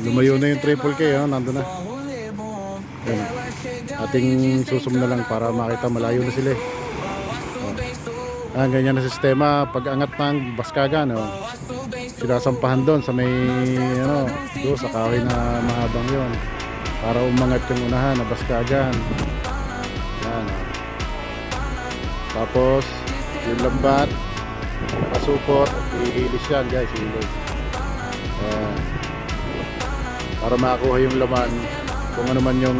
Lumayo na yung triple K, oh, nandun na. Ayan. Ating susum na lang para makita malayo na sila. Ganyan na sistema pag angat ng Baskagan, oh. Sinasampahan doon sa may doon sa kahoy na mahabang yon para umangat yung unahan na Baskagan. Yan, oh. Tapos yung lambat nakasupot, ihilis yan guys, ihilis. Para makakuha yung laman kung ano man yung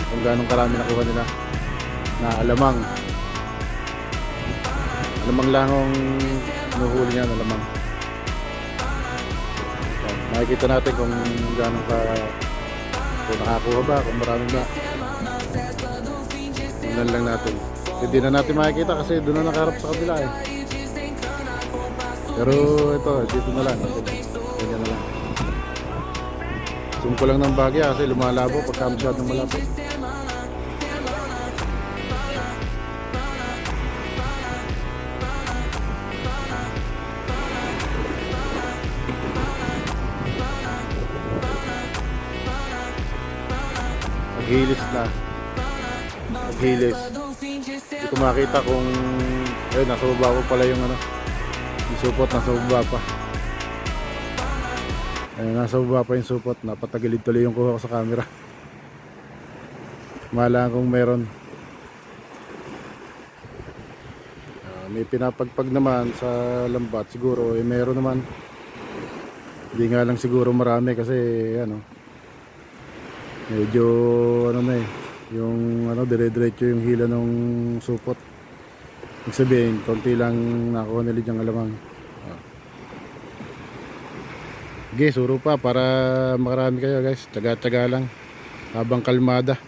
kung ganong karami nakuha nila na alamang langong nuhuli niya na lamang. Makikita natin kung ganong kung nakakuha ba, kung marami ba. Tingnan lang natin. Hindi na natin makikita kasi doon na nakaharap sa kabila eh. Pero ito, dito na lang. Ganyan na lang. Zoom ko lang ng bagya kasi lumalabo pagka masyadong malabo. Maghilis na. Maghilis. Hindi ko makita kung nasa baba pa pala yung yung supot, nasa baba pa. Nasa baba pa yung supot. Napatagilid tuloy yung kuha ko sa camera. Mahala kung meron. May pinapagpag naman sa lambat. Siguro meron naman. Hindi nga lang siguro marami kasi medyo na yung dire-diretso yung hila ng supot. Ibig sabihin konti lang nakuha nila diyang alamang. Okay, suro pa para makarami kayo guys. Tsaga-tsaga lang habang kalmada.